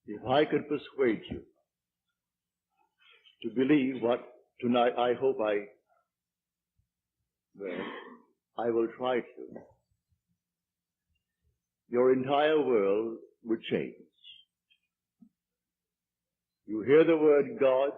If I could persuade you to believe what tonight I hope I will try to, your entire world would change. You hear the word God,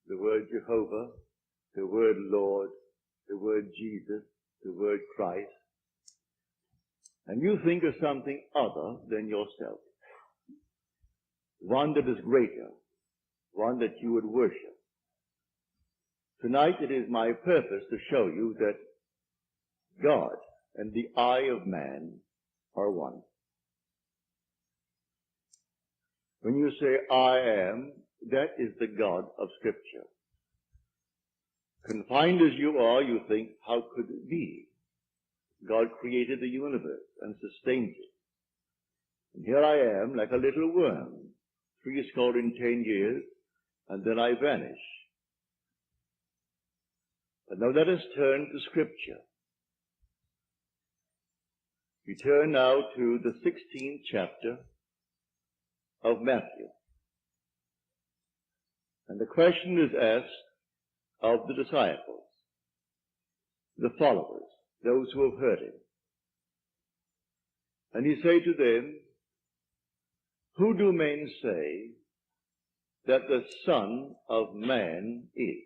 the word Jehovah, the word Lord, the word Jesus, the word Christ, and you think of something other than yourself, one that is greater, one that you would worship. Tonight it is my purpose to show you that God and the eye of man are one. When you say, I am, that is the God of Scripture. Confined as you are, you think, how could it be? God created the universe and sustains it. And here I am, like a little worm, 10 years, and then I vanish. But now let us turn to Scripture. We turn now to the 16th chapter of Matthew. And the question is asked of the disciples, the followers, those who have heard him. And he said to them, who do men say that the Son of Man is?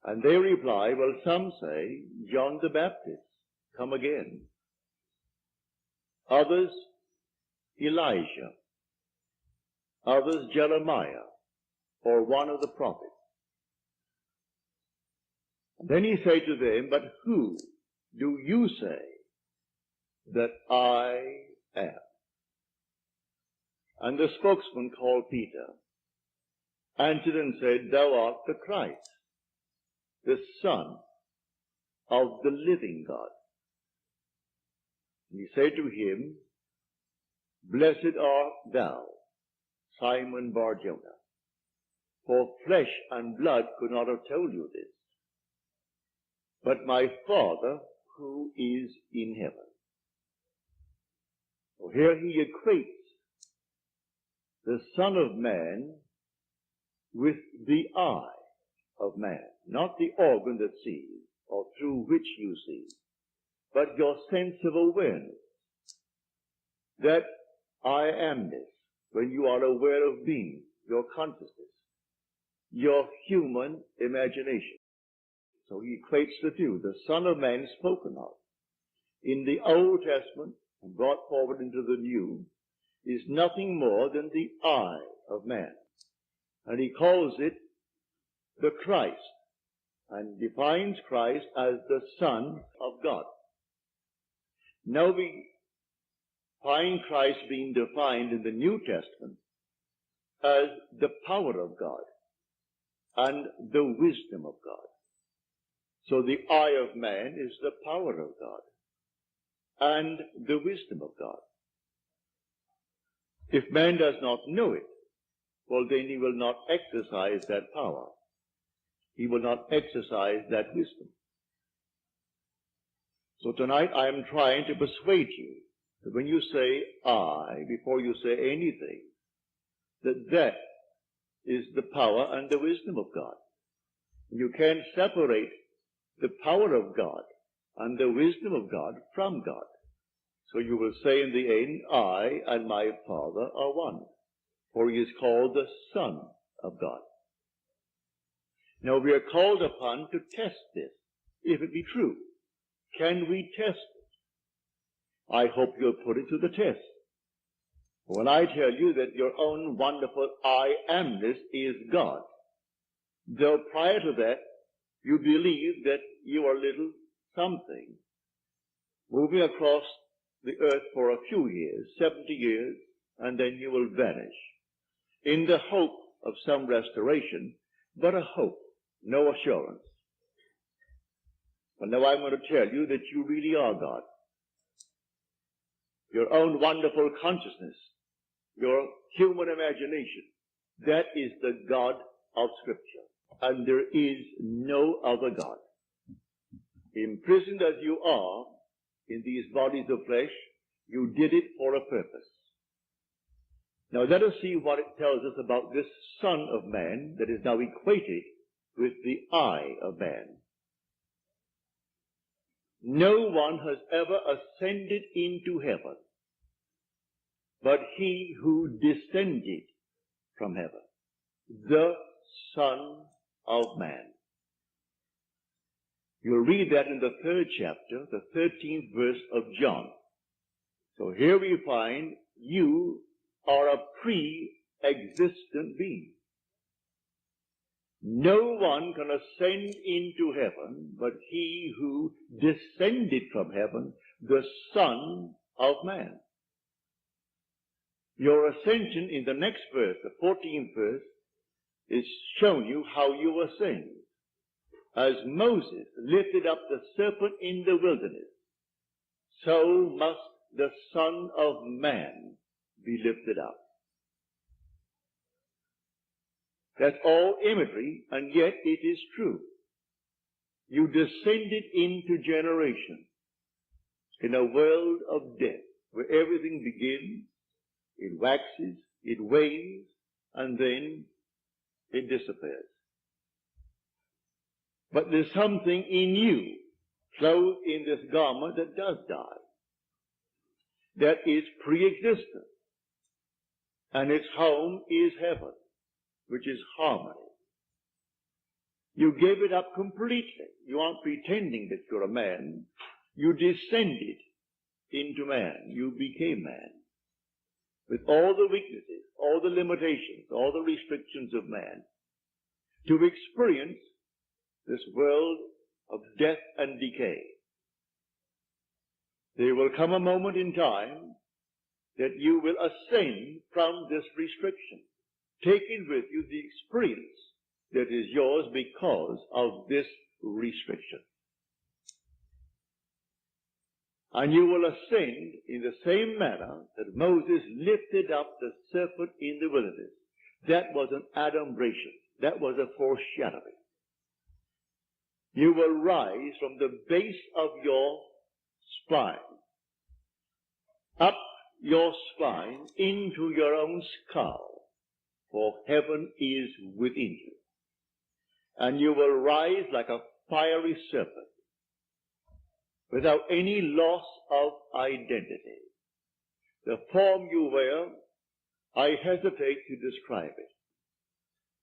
And they reply, well, some say John the Baptist, come again. Others, Elijah. Others, Jeremiah, or one of the prophets. And then he said to them, but who do you say that I am? And the spokesman called Peter answered and said, thou art the Christ, the Son of the living God. And he said to him, blessed art thou, Simon Bar-Jonah, for flesh and blood could not have told you this, but my Father who is in heaven. So here he equates the Son of Man with the eye of man, not the organ that sees or through which you see, but your sense of awareness, that I amness, when you are aware of being, your consciousness, your human imagination. So he equates the two. The Son of Man spoken of in the Old Testament and brought forward into the New is nothing more than the eye of man. And he calls it the Christ and defines Christ as the Son of God. Now we find Christ being defined in the New Testament as the power of God and the wisdom of God. So the eye of man is the power of God and the wisdom of God. If man does not know it, well, then he will not exercise that power. He will not exercise that wisdom. So tonight I am trying to persuade you that when you say I, before you say anything, that is the power and the wisdom of God. You can't separate the power of God and the wisdom of God from God. So you will say in the end, I and my Father are one, for he is called the Son of God. Now we are called upon to test this, if it be true. Can we test it? I hope you'll put it to the test. When I tell you that your own wonderful I amness is God, though prior to that you believe that you are little something, moving across the earth for a few years, 70 years, and then you will vanish, in the hope of some restoration, but a hope, no assurance. But now I'm going to tell you that you really are God. Your own wonderful consciousness, your human imagination, that is the God of Scripture. And there is no other God. Imprisoned as you are in these bodies of flesh, you did it for a purpose. Now let us see what it tells us about this Son of Man that is now equated with the eye of man. No one has ever ascended into heaven but he who descended from heaven, the Son of Man. You'll read that in the 3rd chapter, the 13th verse of John. So here we find you are a pre-existent being. No one can ascend into heaven but he who descended from heaven, the Son of Man. Your ascension in the next verse, the 14th verse, is showing you how you ascend. As Moses lifted up the serpent in the wilderness, so must the Son of Man be lifted up. That's all imagery, and yet it is true. You descended into generation in a world of death where everything begins, it waxes, it wanes, and then it disappears. But there's something in you, clothed in this garment, that does die. That is pre-existent. And its home is heaven, which is harmony. You gave it up completely. You aren't pretending that you're a man. You descended into man. You became man. With all the weaknesses, all the limitations, all the restrictions of man, to experience this world of death and decay. There will come a moment in time that you will ascend from this restriction, taking with you the experience that is yours because of this restriction. And you will ascend in the same manner that Moses lifted up the serpent in the wilderness. That was an adumbration. That was a foreshadowing. You will rise from the base of your spine, up your spine into your own skull, for heaven is within you. And you will rise like a fiery serpent, without any loss of identity. The form you wear, I hesitate to describe it.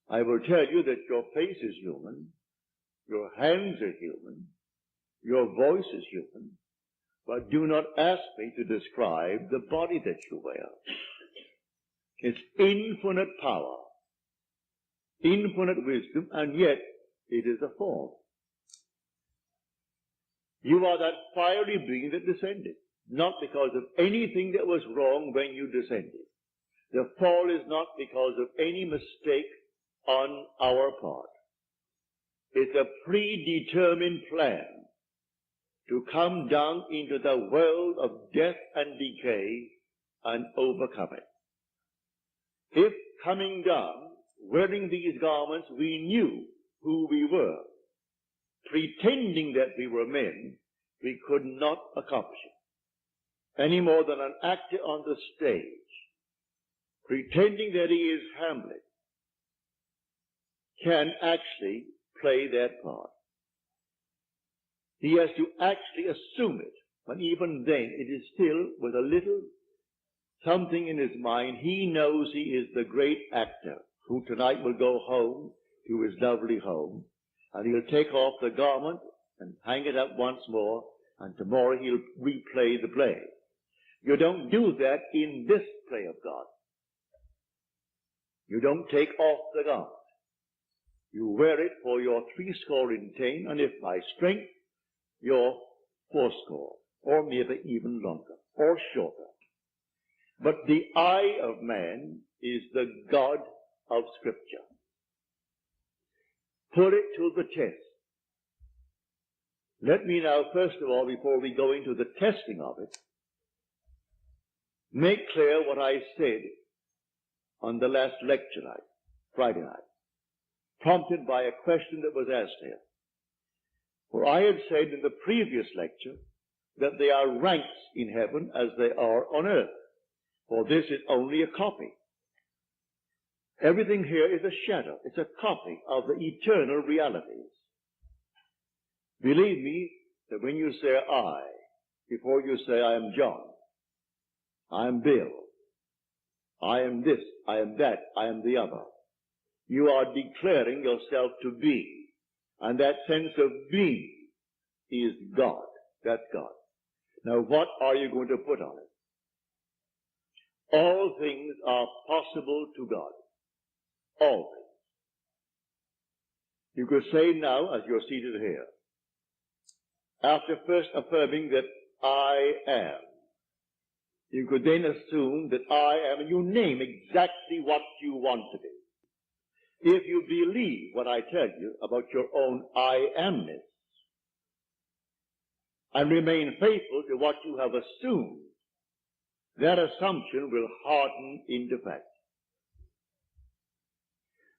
I will tell you that your face is human, your hands are human, your voice is human, but do not ask me to describe the body that you wear. It's infinite power, infinite wisdom, and yet it is a form. You are that fiery being that descended, not because of anything that was wrong when you descended. The fall is not because of any mistake on our part. It's a predetermined plan to come down into the world of death and decay and overcome it. If coming down, wearing these garments, we knew who we were, pretending that we were men, we could not accomplish it. Any more than an actor on the stage, pretending that he is Hamlet, can actually play that part. He has to actually assume it, but even then it is still with a little something in his mind. He knows he is the great actor who tonight will go home to his lovely home, and he'll take off the garment and hang it up once more, and tomorrow he'll replay the play. You don't do that in this play of God. You don't take off the garment. You wear it for your 80, and if by strength, your 80, or maybe even longer, or shorter. But the eye of man is the God of Scripture. Put it to the test. Let me now, first of all, before we go into the testing of it, make clear what I said on the last lecture night, Friday night, prompted by a question that was asked here. For I had said in the previous lecture that there are ranks in heaven as they are on earth, for this is only a copy. Everything here is a shadow. It's a copy of the eternal realities. Believe me that when you say I, before you say I am John, I am Bill, I am this, I am that, I am the other, you are declaring yourself to be. And that sense of being is God. That's God. Now what are you going to put on it? All things are possible to God. All things. You could say now, as you're seated here, after first affirming that I am, you could then assume that I am, and you name exactly what you want to be. If you believe what I tell you about your own I amness, and remain faithful to what you have assumed, that assumption will harden into fact.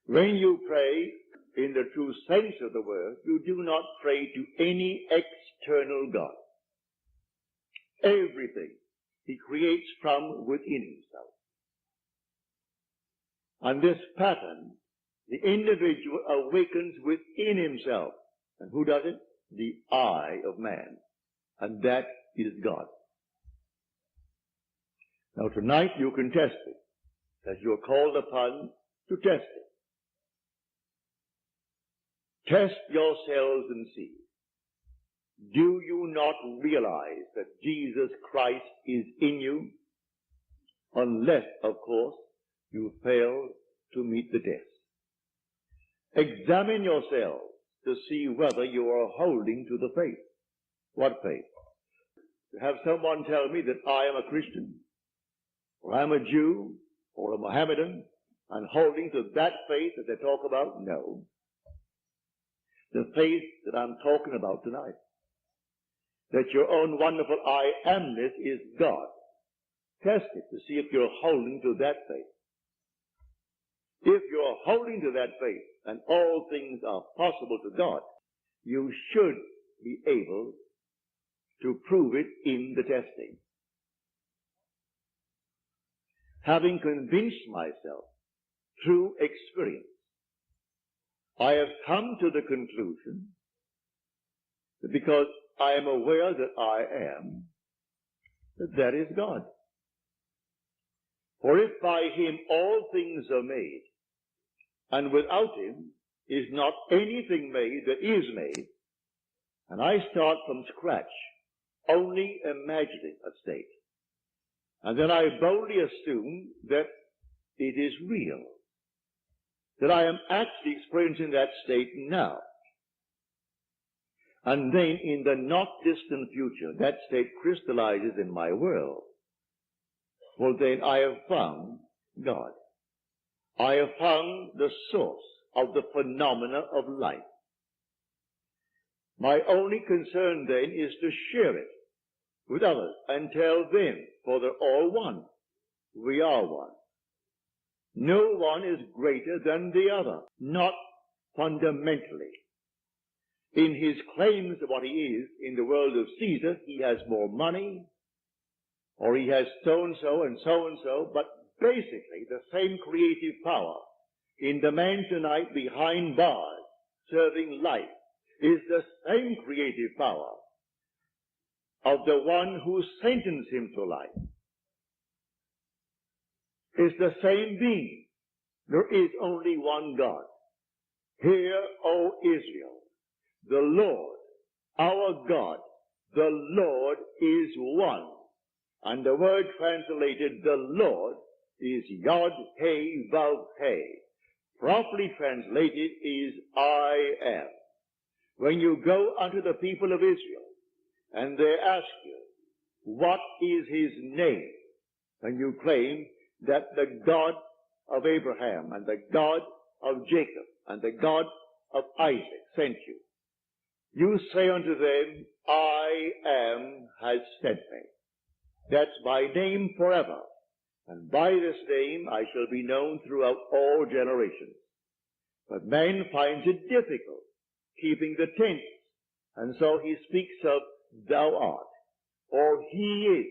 When you pray in the true sense of the word, you do not pray to any external God. Everything he creates from within himself. And this pattern, the individual awakens within himself. And who does it? The I of man. And that is God. Now tonight you can test it, as you are called upon to test it. Test yourselves and see. Do you not realize that Jesus Christ is in you? Unless, of course, you fail to meet the test. Examine yourselves to see whether you are holding to the faith. What faith? To have someone tell me that I am a Christian, or I'm a Jew, or a Mohammedan, and holding to that faith that they talk about? No. The faith that I'm talking about tonight. That your own wonderful I amness is God. Test it to see if you're holding to that faith. If you're holding to that faith, and all things are possible to God, you should be able to prove it in the testing. Having convinced myself through experience, I have come to the conclusion that because I am aware that I am, that is God. For if by him all things are made, and without him is not anything made that is made, and I start from scratch, only imagining a state, and then I boldly assume that it is real, that I am actually experiencing that state now. And then in the not distant future, that state crystallizes in my world. Well, then I have found God. I have found the source of the phenomena of life. My only concern then is to share it with others and tell them, for they're all one. We are one. No one is greater than the other, not fundamentally. In his claims of what he is in the world of Caesar, he has more money, or he has so-and-so and so-and-so, but basically the same creative power in the man tonight behind bars serving life is the same creative power of the one who sentenced him to life. Is the same being. There is only one God. Hear, O Israel, the Lord, our God, the Lord is one. And the word translated, the Lord, is Yod He Vav He. Properly translated is I am. When you go unto the people of Israel, and they ask you, what is his name? And you claim that the God of Abraham, and the God of Jacob, and the God of Isaac sent you. You say unto them, I am has sent me. That's my name forever. And by this name I shall be known throughout all generations. But man finds it difficult keeping the tense. And so he speaks of thou art, or he is.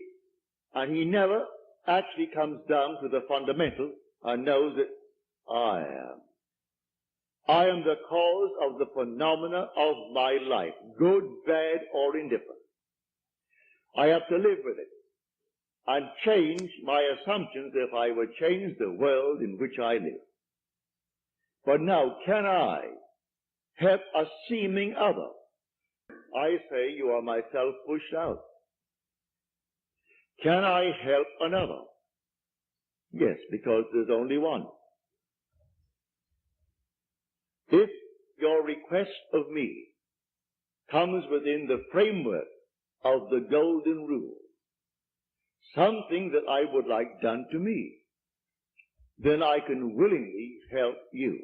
And he never actually comes down to the fundamental and knows that I am. I am the cause of the phenomena of my life, good, bad, or indifferent. I have to live with it and change my assumptions if I would change the world in which I live. But now, can I help a seeming other? I say you are myself pushed out. Can I help another? Yes, because there's only one. If your request of me comes within the framework of the golden rule, something that I would like done to me, then I can willingly help you.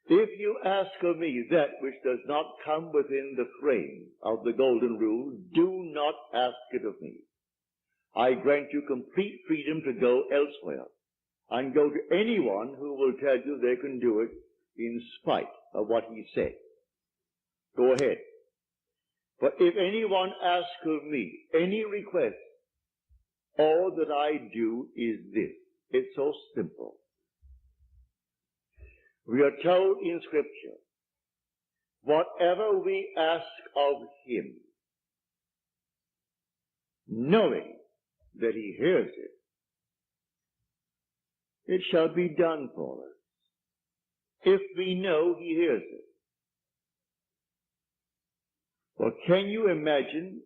If you ask of me that which does not come within the frame of the golden rule, do not ask it of me. I grant you complete freedom to go elsewhere and go to anyone who will tell you they can do it in spite of what he said. Go ahead. But if anyone asks of me any request, all that I do is this. It's so simple. We are told in Scripture, whatever we ask of him, knowing that he hears it, it shall be done for us. If we know he hears it. Well, can you imagine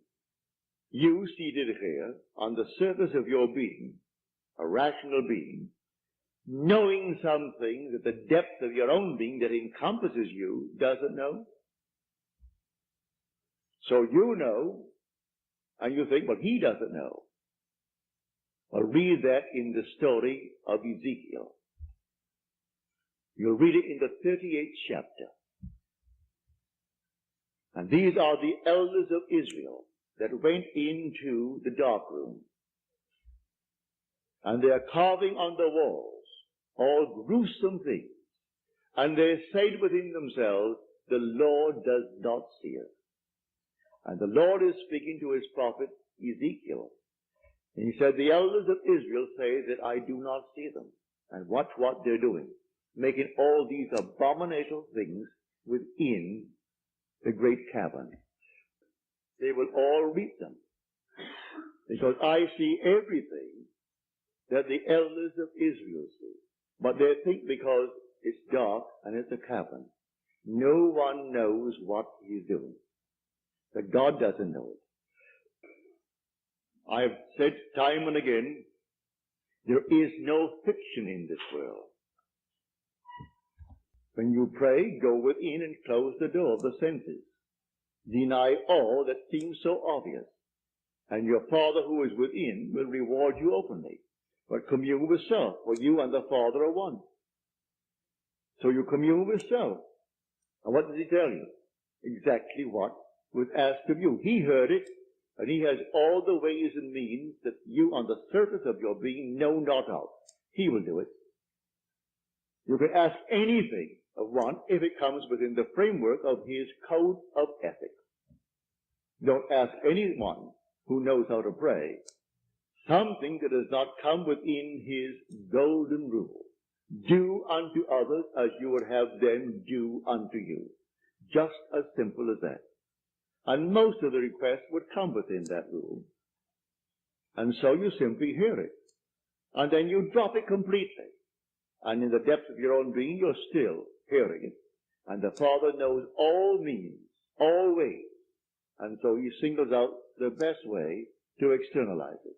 you seated here on the surface of your being, a rational being, knowing something that the depth of your own being that encompasses you doesn't know? So you know, and you think, well, he doesn't know. Well, read that in the story of Ezekiel. You'll read it in the 38th chapter. And these are the elders of Israel that went into the dark room. And they are carving on the walls all gruesome things. And they said within themselves, the Lord does not see us. And the Lord is speaking to his prophet Ezekiel. And he said, the elders of Israel say that I do not see them. And watch what they're doing, making all these abominable things within the great cavern. They will all reap them, because I see everything that the elders of Israel see. But they think because it's dark and it's a cavern, no one knows what he's doing. That God doesn't know it. I have said time and again, there is no fiction in this world. When you pray, go within and close the door of the senses. Deny all that seems so obvious. And your Father who is within will reward you openly. But commune with self, for you and the Father are one. So you commune with self. And what does he tell you? Exactly what was asked of you. He heard it, and he has all the ways and means that you on the surface of your being know not of. He will do it. You can ask anything of one if it comes within the framework of his code of ethics. Don't ask anyone who knows how to pray something that does not come within his golden rule. Do unto others as you would have them do unto you. Just as simple as that. And most of the requests would come within that rule. And so you simply hear it. And then you drop it completely. And in the depths of your own being, you're still hearing it. And the Father knows all means, all ways. And so he singles out the best way to externalize it.